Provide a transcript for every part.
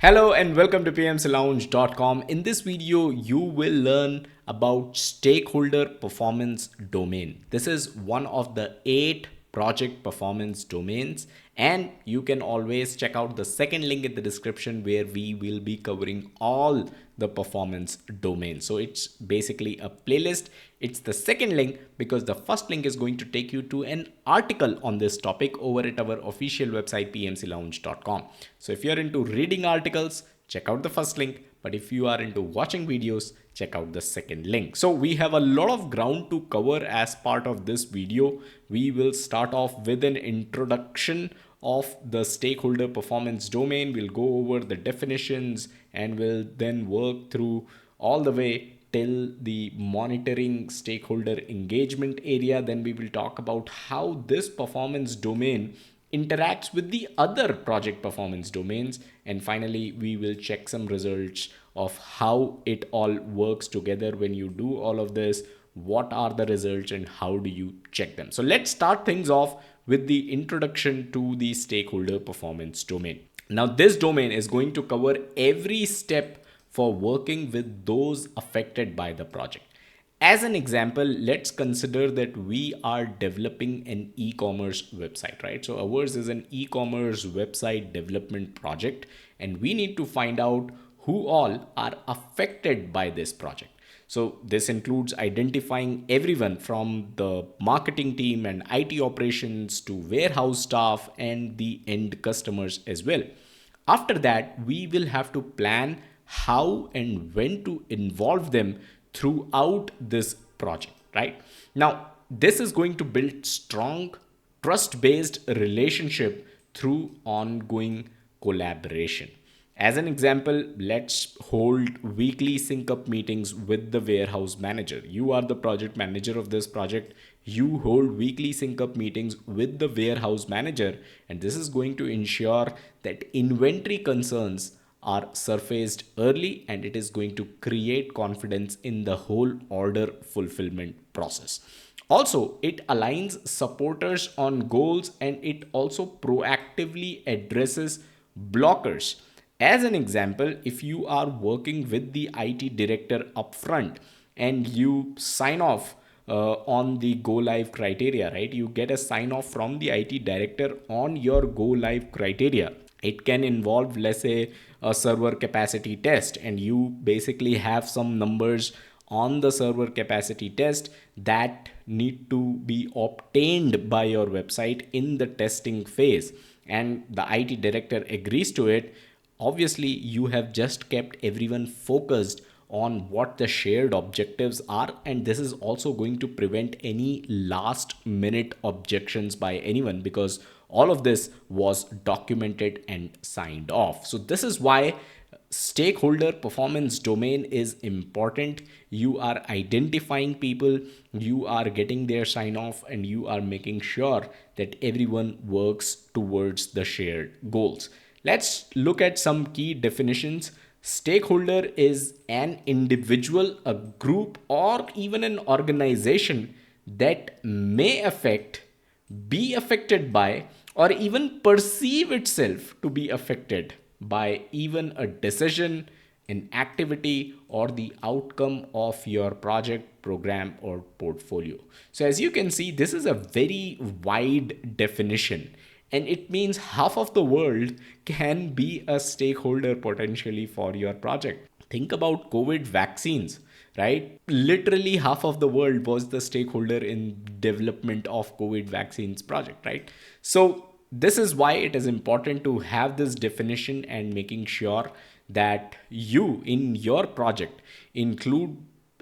Hello and welcome to pmclounge.com. In this video, you will learn about stakeholder performance domain. This is one of the 8 project performance domains, and you can always check out the second link in the description where we will be covering all the performance domains. So it's basically a playlist. It's the second link because the first link is going to take you to an article on this topic over at our official website pmclounge.com. So if you're into reading articles, check out the first link, but if you are into watching videos, check out the second link. So we have a lot of ground to cover as part of this video. We will start off with an introduction of the stakeholder performance domain. We'll go over the definitions and we'll then work through all the way till the monitoring stakeholder engagement area. Then we will talk about how this performance domain interacts with the other project performance domains, and finally we will check some results of how it all works together. When you do all of this, what are the results and how do you check them? So let's start things off with the introduction to the stakeholder performance domain. Now this domain is going to cover every step for working with those affected by the project. As an example, let's consider that we are developing an e-commerce website, right? So ours is an e-commerce website development project, and we need to find out who all are affected by this project. So this includes identifying everyone from the marketing team and IT operations to warehouse staff and the end customers as well. After that, we will have to plan how and when to involve them throughout this project, right? Now, this is going to build strong trust-based relationship through ongoing collaboration. As an example, let's hold weekly sync up meetings with the warehouse manager. You are the project manager of this project. You hold weekly sync up meetings with the warehouse manager, and this is going to ensure that inventory concerns are surfaced early, and it is going to create confidence in the whole order fulfillment process. Also, it aligns supporters on goals, and it also proactively addresses blockers. As an example, if you are working with the IT director upfront and you sign off on the go live criteria, right? You get a sign off from the IT director on your go live criteria. It can involve, let's say, a server capacity test, and you basically have some numbers on the server capacity test that need to be obtained by your website in the testing phase, and the IT director agrees to it. Obviously, you have just kept everyone focused on what the shared objectives are, and this is also going to prevent any last minute objections by anyone because all of this was documented and signed off. So this is why stakeholder performance domain is important. You are identifying people, you are getting their sign off, and you are making sure that everyone works towards the shared goals. Let's look at some key definitions. Stakeholder is an individual, a group, or even an organization that may affect, be affected by, or even perceive itself to be affected by even a decision, an activity, or the outcome of your project, program, or portfolio. So as you can see, this is a very wide definition, and it means half of the world can be a stakeholder potentially for your project. Think about COVID vaccines, right? Literally half of the world was the stakeholder in development of COVID vaccines project, right? So this is why it is important to have this definition and making sure that you in your project include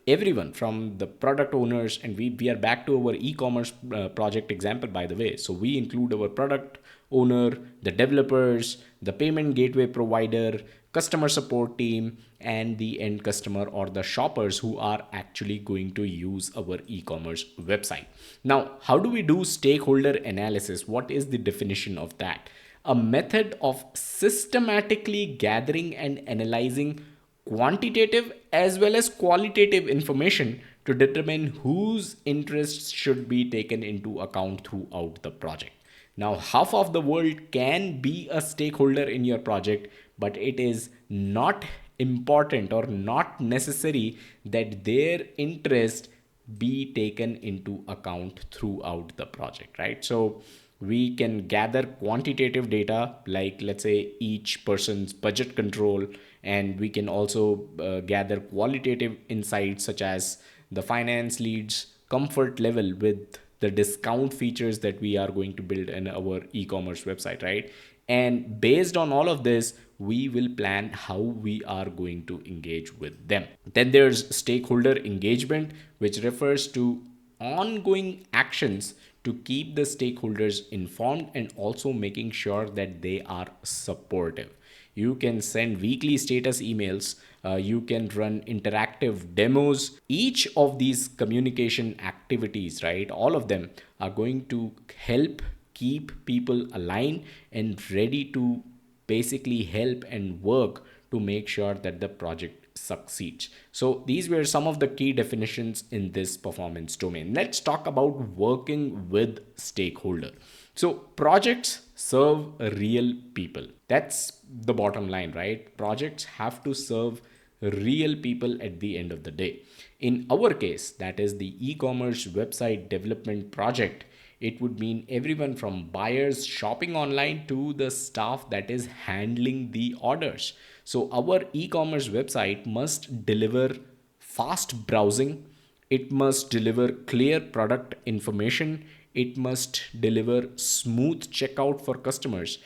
everyone from the product owners, and we are back to our e-commerce project example, by the way. So we include our product owner, the developers, the payment gateway provider, customer support team, and the end customer or the shoppers who are actually going to use our e-commerce website. Now, how do we do stakeholder analysis? What is the definition of that? A method of systematically gathering and analyzing quantitative as well as qualitative information to determine whose interests should be taken into account throughout the project. Now, half of the world can be a stakeholder in your project, but it is not important or not necessary that their interest be taken into account throughout the project, right? So we can gather quantitative data like, let's say, each person's budget control, and we can also gather qualitative insights such as the finance leads comfort level with the discount features that we are going to build in our e-commerce website, right? And based on all of this, we will plan how we are going to engage with them. Then there's stakeholder engagement, which refers to ongoing actions to keep the stakeholders informed and also making sure that they are supportive. You can send weekly status emails, you can run interactive demos. Each of these communication activities, right, all of them are going to help keep people aligned and ready to basically help and work to make sure that the project succeeds. So these were some of the key definitions in this performance domain. Let's talk about working with stakeholder. So projects serve real people. That's the bottom line, right? Projects have to serve real people at the end of the day. In our case, that is the e-commerce website development project, it would mean everyone from buyers shopping online to the staff that is handling the orders. So our e-commerce website must deliver fast browsing, it must deliver clear product information, it must deliver smooth checkout for customers.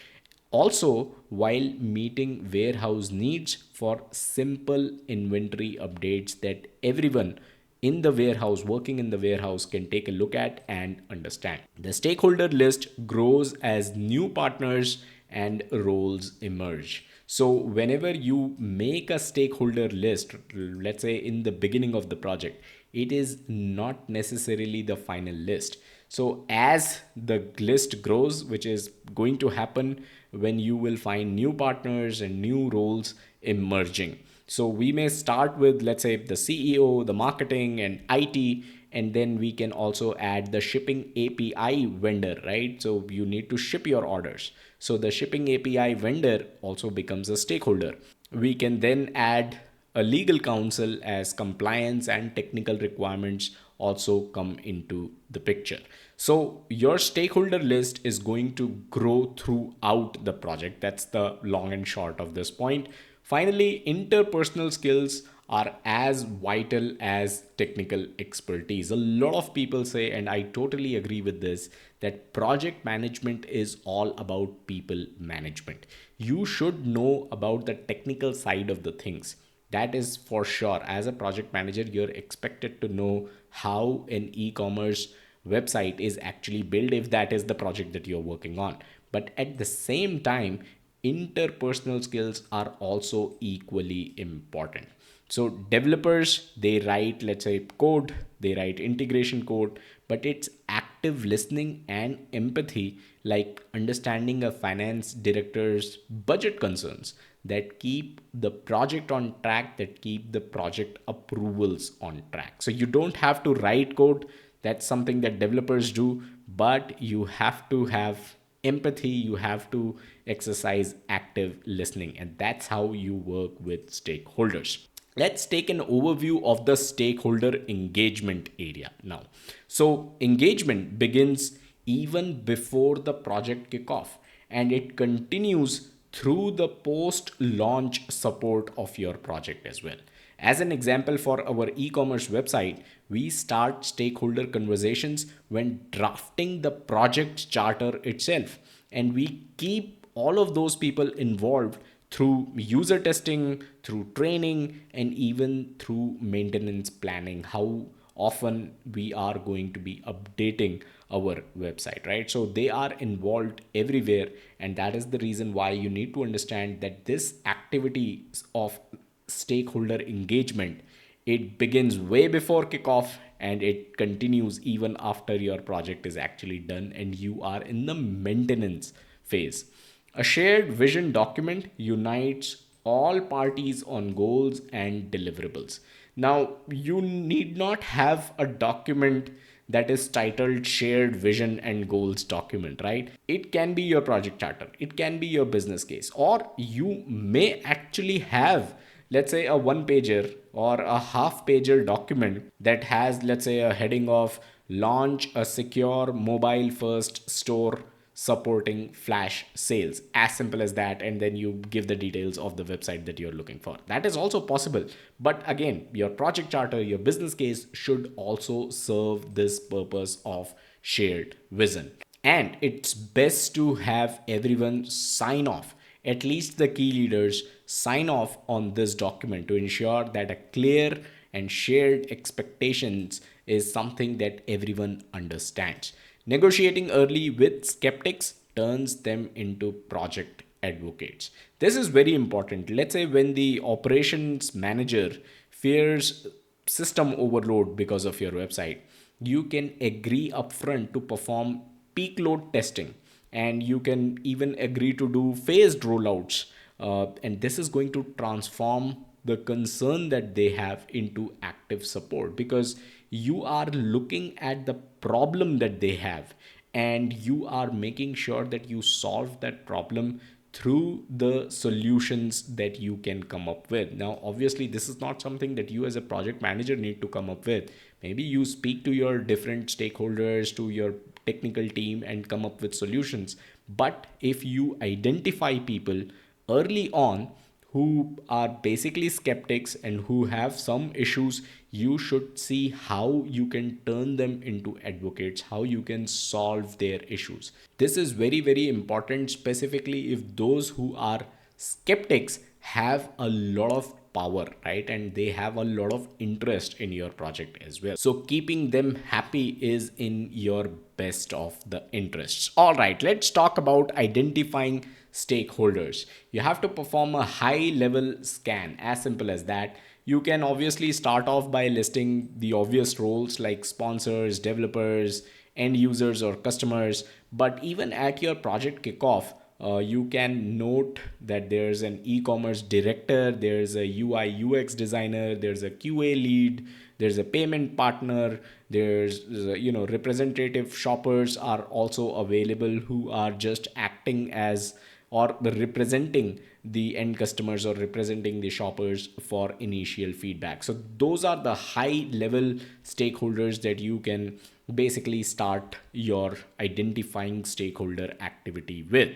Also, while meeting warehouse needs for simple inventory updates that everyone in the warehouse, working in the warehouse, can take a look at and understand. The stakeholder list grows as new partners and roles emerge. So, whenever you make a stakeholder list, let's say in the beginning of the project, it is not necessarily the final list. So, as the list grows, which is going to happen when you will find new partners and new roles emerging. So we may start with, let's say, the CEO, the marketing, and IT, and then we can also add the shipping API vendor, right? So you need to ship your orders. So the shipping API vendor also becomes a stakeholder. We can then add a legal counsel as compliance and technical requirements also come into the picture. So your stakeholder list is going to grow throughout the project. That's the long and short of this point. Finally, interpersonal skills are as vital as technical expertise. A lot of people say, and I totally agree with this, that project management is all about people management. You should know about the technical side of the things. That is for sure. As a project manager, you're expected to know how an e-commerce website is actually built if that is the project that you're working on. But at the same time, interpersonal skills are also equally important. So developers, they write, let's say, code, they write integration code, but it's active listening and empathy, like understanding a finance director's budget concerns, that keep the project on track, that keep the project approvals on track. So you don't have to write code, that's something that developers do, but you have to have empathy, you have to exercise active listening, and that's how you work with stakeholders. Let's take an overview of the stakeholder engagement area now. So engagement begins even before the project kickoff, and it continues through the post launch support of your project as well. As an example, for our e-commerce website, we start stakeholder conversations when drafting the project charter itself, and we keep all of those people involved through user testing, through training, and even through maintenance planning. How often we are going to be updating our website, right? So they are involved everywhere, and that is the reason why you need to understand that this activity of stakeholder engagement, it begins way before kickoff and it continues even after your project is actually done and you are in the maintenance phase. A shared vision document unites all parties on goals and deliverables. Now, you need not have a document that is titled shared vision and goals document, right? It can be your project charter, it can be your business case, or you may actually have, let's say, a one pager or a half pager document that has, let's say, a heading of launch a secure mobile first store supporting flash sales, as simple as that, and then you give the details of the website that you're looking for. That is also possible, but again, your project charter, your business case should also serve this purpose of shared vision. And it's best to have everyone sign off, at least the key leaders sign off on this document, to ensure that a clear and shared expectations is something that everyone understands. Negotiating early with skeptics turns them into project advocates. This is very important. Let's say when the operations manager fears system overload because of your website, you can agree upfront to perform peak load testing, and you can even agree to do phased rollouts. And this is going to transform the concern that they have into active support, because you are looking at the problem that they have, and you are making sure that you solve that problem through the solutions that you can come up with. Now, obviously, this is not something that you as a project manager need to come up with. Maybe you speak to your different stakeholders, to your technical team, and come up with solutions. But if you identify people early on who are basically skeptics and who have some issues, you should see how you can turn them into advocates, how you can solve their issues. This is very, very important, specifically if those who are skeptics have a lot of power, right? And they have a lot of interest in your project as well. So keeping them happy is in your best of the interests. All right, let's talk about identifying stakeholders. You have to perform a high level scan, as simple as that. You can obviously start off by listing the obvious roles like sponsors, developers, end users, or customers. But even at your project kickoff, you can note that there's an e-commerce director, there's a UI UX designer, there's a QA lead, there's a payment partner, there's representative shoppers are also available, who are just acting as, or representing the end customers or representing the shoppers for initial feedback. So those are the high level stakeholders that you can basically start your identifying stakeholder activity with.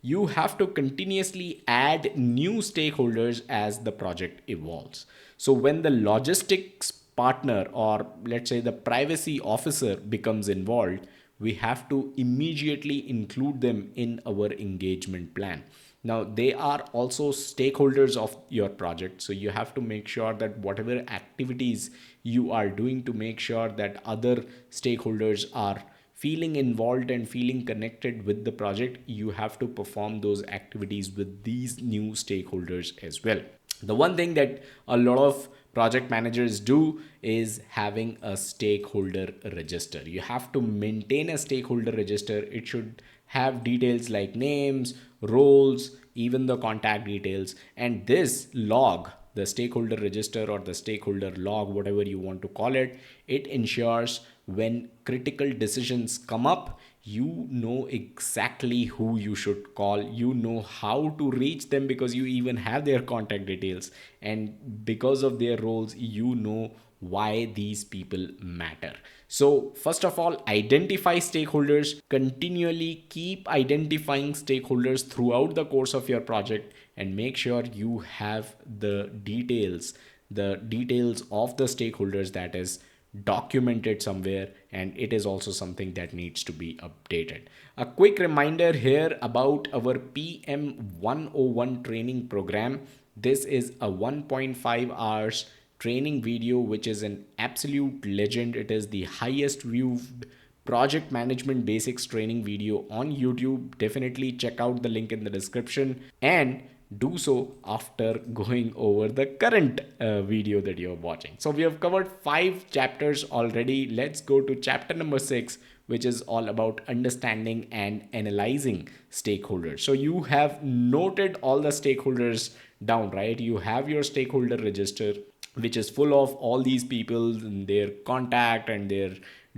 You have to continuously add new stakeholders as the project evolves. So when the logistics partner, or let's say the privacy officer, becomes involved, we have to immediately include them in our engagement plan. Now, they are also stakeholders of your project, so you have to make sure that whatever activities you are doing, to make sure that other stakeholders are feeling involved and feeling connected with the project, you have to perform those activities with these new stakeholders as well. The one thing that a lot of project managers do is having a stakeholder register. You have to maintain a stakeholder register. It should have details like names, roles, even the contact details. And this log, the stakeholder register or the stakeholder log, whatever you want to call it, it ensures when critical decisions come up, you know exactly who you should call, you know how to reach them, because you even have their contact details, and because of their roles, you know why these people matter. So first of all, identify stakeholders. Continually keep identifying stakeholders throughout the course of your project, and make sure you have the details of the stakeholders, that is documented somewhere, and it is also something that needs to be updated. A quick reminder here about our PM 101 training program. This is a 1.5 hours training video, which is an absolute legend. It is the highest viewed project management basics training video on YouTube. Definitely check out the link in the description, and do so after going over the current video that you're watching. So we have covered 5 chapters already. Let's go to chapter number 6, which is all about understanding and analyzing stakeholders. So you have noted all the stakeholders down, right? You have your stakeholder register, which is full of all these people and their contact and their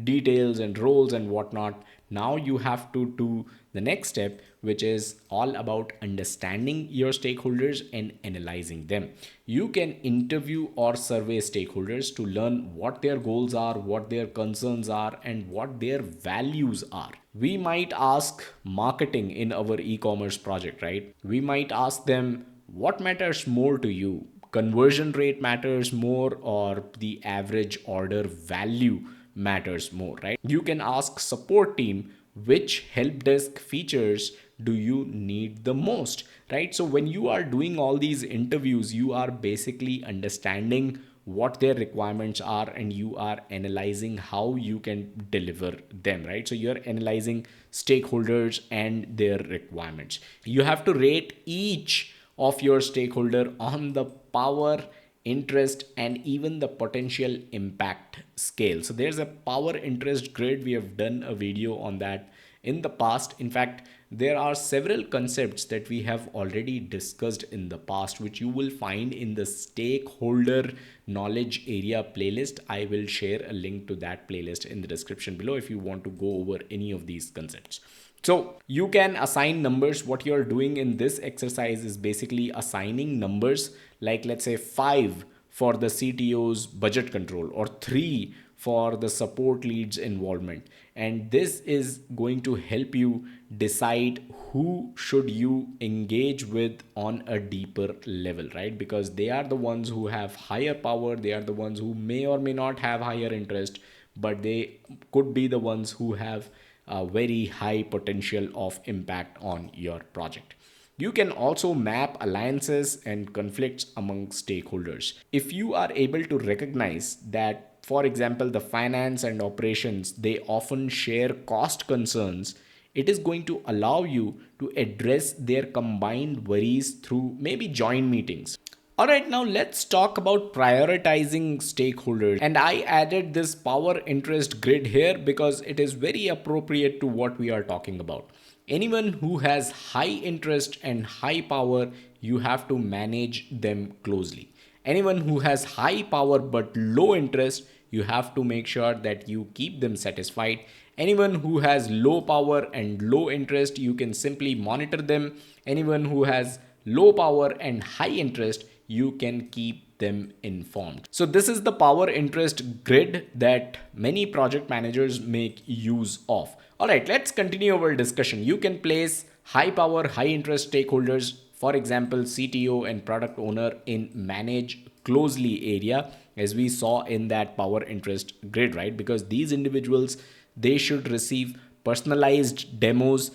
details and roles and whatnot. Now you have to do the next step, which is all about understanding your stakeholders and analyzing them. You can interview or survey stakeholders to learn what their goals are, what their concerns are, and what their values are. We might ask marketing in our e-commerce project, right? We might ask them, what matters more to you? Conversion rate matters more, or the average order value matters more, right? You can ask support team, which help desk features do you need the most, right? So when you are doing all these interviews, you are basically understanding what their requirements are and you are analyzing how you can deliver them, right? So you're analyzing stakeholders and their requirements. You have to rate each of your stakeholder on the power, interest, and even the potential impact scale. So there's a power interest grid. We have done a video on that in the past. In fact, there are several concepts that we have already discussed in the past, which you will find in the stakeholder knowledge area playlist. I will share a link to that playlist in the description below if you want to go over any of these concepts. So you can assign numbers. What you're doing in this exercise is basically assigning numbers, like let's say 5 for the CTO's budget control or 3 for the support leads involvement. And this is going to help you decide who should you engage with on a deeper level, right? Because they are the ones who have higher power. They are the ones who may or may not have higher interest, but they could be the ones who have a very high potential of impact on your project. You can also map alliances and conflicts among stakeholders. If you are able to recognize that, for example, the finance and operations, they often share cost concerns, it is going to allow you to address their combined worries through maybe joint meetings. All right, now let's talk about prioritizing stakeholders. And I added this power interest grid here because it is very appropriate to what we are talking about. Anyone who has high interest and high power, you have to manage them closely. Anyone who has high power but low interest, you have to make sure that you keep them satisfied. Anyone who has low power and low interest, you can simply monitor them. Anyone who has low power and high interest, you can keep them informed. So this is the power interest grid that many project managers make use of. All right, let's continue our discussion. You can place high power, high interest stakeholders, for example, CTO and product owner, in manage closely area, as we saw in that power interest grid, right? Because these individuals, they should receive personalized demos.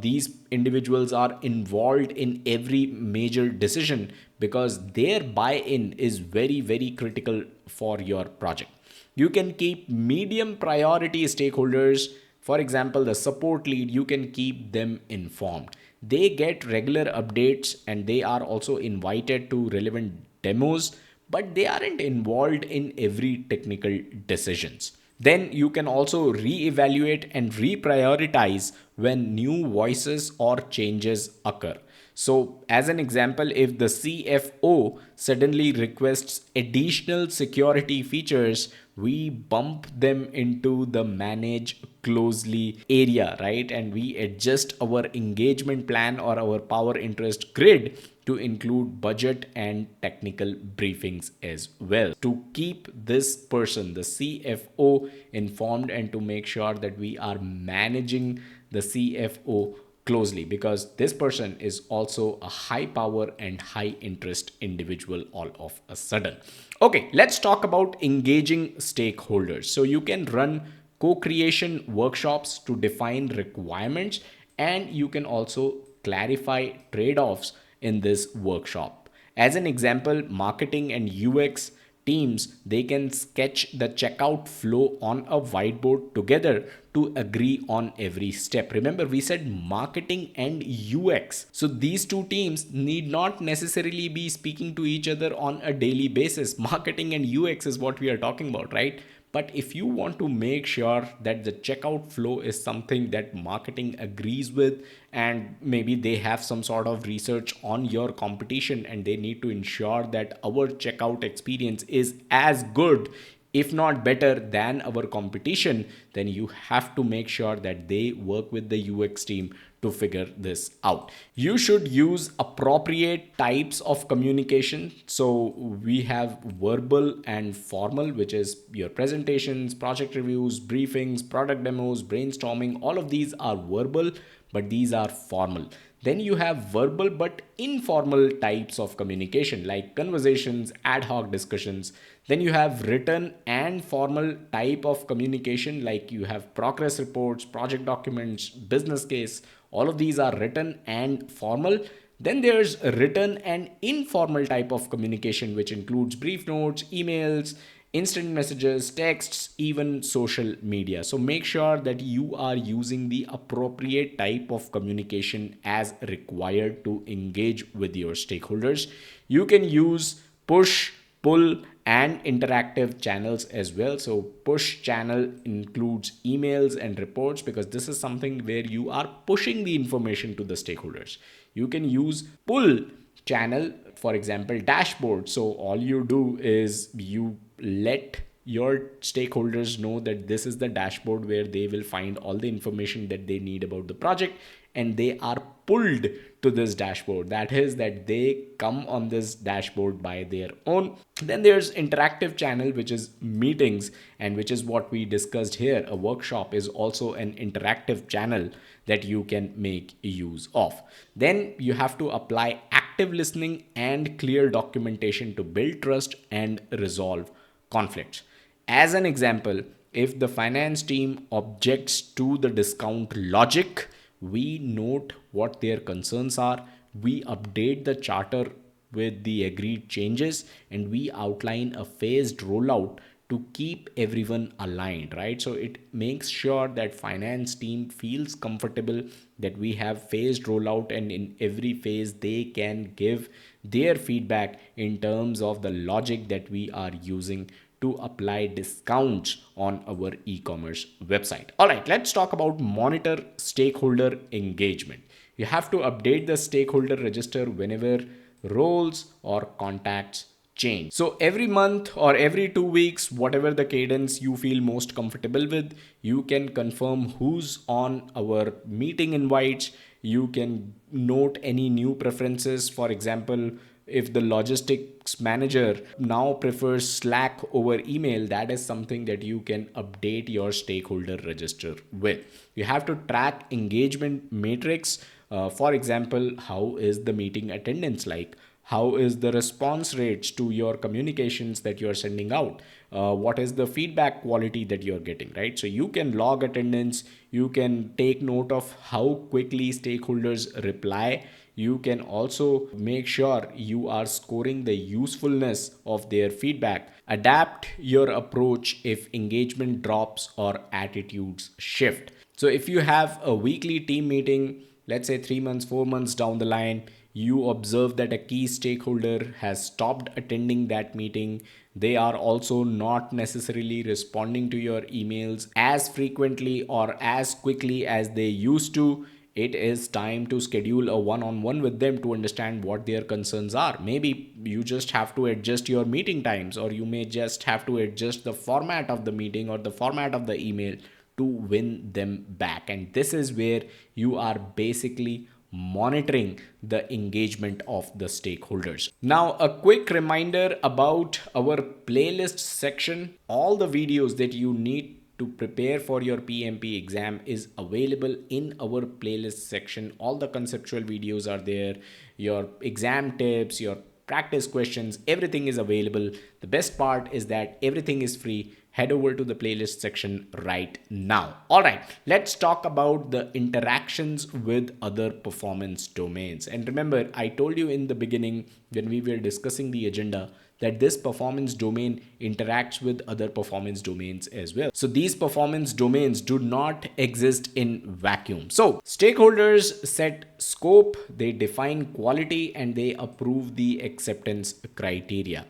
These individuals are involved in every major decision because their buy-in is very, very critical for your project. You can keep medium priority stakeholders, for example, the support lead, you can keep them informed. They get regular updates and they are also invited to relevant demos, but they aren't involved in every technical decisions. Then you can also re-evaluate and reprioritize when new voices or changes occur. So as an example, if the CFO suddenly requests additional security features, we bump them into the manage closely area, right? And we adjust our engagement plan or our power interest grid to include budget and technical briefings as well, to keep this person, the CFO, informed and to make sure that we are managing the CFO closely, because this person is also a high power and high interest individual all of a sudden. Okay, let's talk about engaging stakeholders. So you can run co-creation workshops to define requirements, and you can also clarify trade-offs in this workshop. As an example, marketing and UX teams, they can sketch the checkout flow on a whiteboard together to agree on every step. Remember, we said marketing and UX. So these two teams need not necessarily be speaking to each other on a daily basis. Marketing and UX is what we are talking about, right? But if you want to make sure that the checkout flow is something that marketing agrees with, and maybe they have some sort of research on your competition and they need to ensure that our checkout experience is as good if not better than our competition, then you have to make sure that they work with the UX team to figure this out. You should use appropriate types of communication. So we have verbal and formal, which is your presentations, project reviews, briefings, product demos, brainstorming. All of these are verbal, but these are formal. Then you have verbal but informal types of communication like conversations, ad hoc discussions. Then you have written and formal type of communication like you have progress reports, project documents, business case. All of these are written and formal. Then there's written and informal type of communication, which includes brief notes, emails, instant messages, texts, even social media. So make sure that you are using the appropriate type of communication as required to engage with your stakeholders. You can use push, pull, and interactive channels as well. So push channel includes emails and reports because this is something where you are pushing the information to the stakeholders. You can use pull channel, for example dashboard. So all you do is you let your stakeholders know that this is the dashboard where they will find all the information that they need about the project, and they are pulled to this dashboard. That is that they come on this dashboard by their own. Then there's interactive channel, which is meetings, and which is what we discussed here. A workshop is also an interactive channel that you can make use of. Then you have to apply active listening and clear documentation to build trust and resolve conflicts. As an example, if the finance team objects to the discount logic, we note what their concerns are, we update the charter with the agreed changes, and we outline a phased rollout to keep everyone aligned, right? So it makes sure that finance team feels comfortable that we have phased rollout, and in every phase they can give their feedback in terms of the logic that we are using to apply discounts on our e-commerce website. All right, let's talk about monitor stakeholder engagement. You have to update the stakeholder register whenever roles or contacts change. So every month or every 2 weeks, whatever the cadence you feel most comfortable with, you can confirm who's on our meeting invites. You can note any new preferences. For example, if the logistics manager now prefers Slack over email, that is something that you can update your stakeholder register with. You have to track engagement matrix. For example, how is the meeting attendance like? How is the response rates to your communications that you're sending out? What is the feedback quality that you're getting, right? So you can log attendance, you can take note of how quickly stakeholders reply. You can also make sure you are scoring the usefulness of their feedback. Adapt your approach if engagement drops or attitudes shift. So if you have a weekly team meeting, let's say 3 months, 4 months down the line, you observe that a key stakeholder has stopped attending that meeting. They are also not necessarily responding to your emails as frequently or as quickly as they used to. It is time to schedule a one-on-one with them to understand what their concerns are. Maybe you just have to adjust your meeting times, or you may just have to adjust the format of the meeting or the format of the email to win them back. And this is where you are basically monitoring the engagement of the stakeholders. Now, a quick reminder about our playlist section. All the videos that you need to prepare for your PMP exam is available in our playlist section. All the conceptual videos are there, your exam tips, your practice questions, everything is available. The best part is that everything is free. Head over to the playlist section right now. All right, let's talk about the interactions with other performance domains. And remember, I told you in the beginning when we were discussing the agenda that this performance domain interacts with other performance domains as well. So these performance domains do not exist in vacuum. So stakeholders set scope, they define quality, and they approve the acceptance criteria.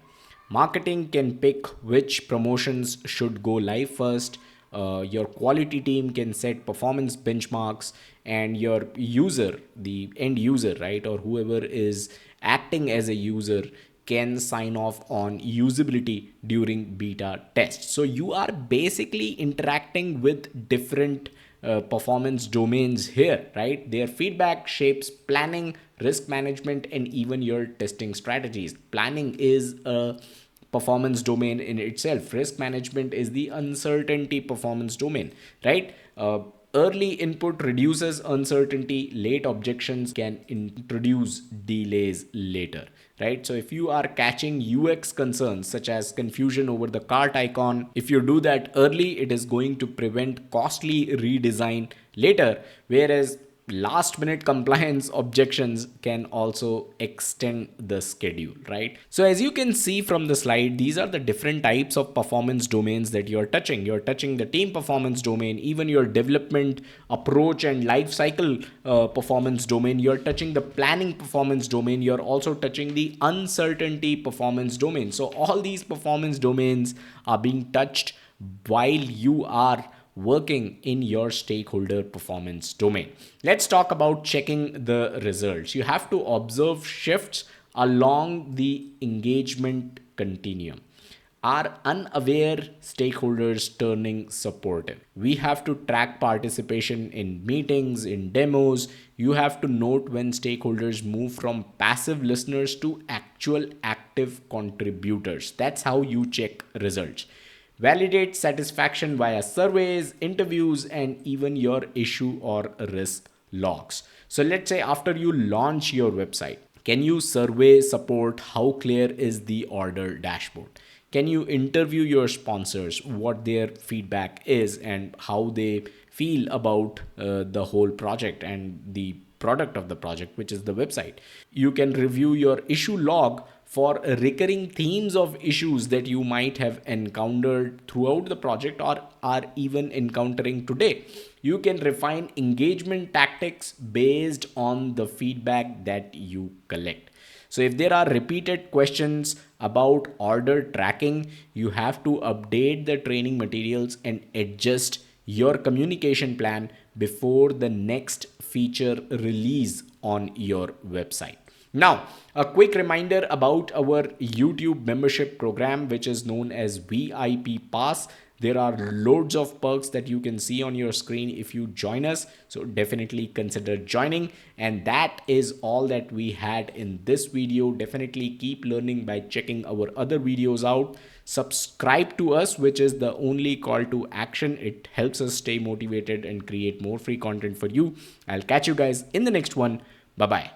Marketing can pick which promotions should go live first. Your quality team can set performance benchmarks, and your user, the end user, right, or whoever is acting as a user, can sign off on usability during beta tests. So you are basically interacting with different performance domains here, right? Their feedback shapes planning, risk management, and even your testing strategies. Planning is a performance domain in itself. Risk management is the uncertainty performance domain, right? Early input reduces uncertainty. Late objections can introduce delays later, right? So if you are catching UX concerns such as confusion over the cart icon, if you do that early, it is going to prevent costly redesign later. Whereas last minute compliance objections can also extend the schedule, right? So as you can see from the slide, these are the different types of performance domains that you're touching. You're touching the team performance domain, even your development approach and life cycle performance domain. You're touching the planning performance domain. You're also touching the uncertainty performance domain. So all these performance domains are being touched while you are working in your stakeholder performance domain. Let's talk about checking the results. You have to observe shifts along the engagement continuum. Are unaware stakeholders turning supportive? We have to track participation in meetings, in demos. You have to note when stakeholders move from passive listeners to actual active contributors. That's how you check results. Validate satisfaction via surveys, interviews, and even your issue or risk logs. So let's say after you launch your website, can you survey support how clear is the order dashboard? Can you interview your sponsors, what their feedback is and how they feel about the whole project and the product of the project, which is the website? You can review your issue log for recurring themes of issues that you might have encountered throughout the project or are even encountering today. You can refine engagement tactics based on the feedback that you collect. So if there are repeated questions about order tracking, you have to update the training materials and adjust your communication plan before the next feature release on your website. Now, a quick reminder about our YouTube membership program, which is known as VIP Pass. There are loads of perks that you can see on your screen if you join us. So definitely consider joining. And that is all that we had in this video. Definitely keep learning by checking our other videos out. Subscribe to us, which is the only call to action. It helps us stay motivated and create more free content for you. I'll catch you guys in the next one. Bye-bye.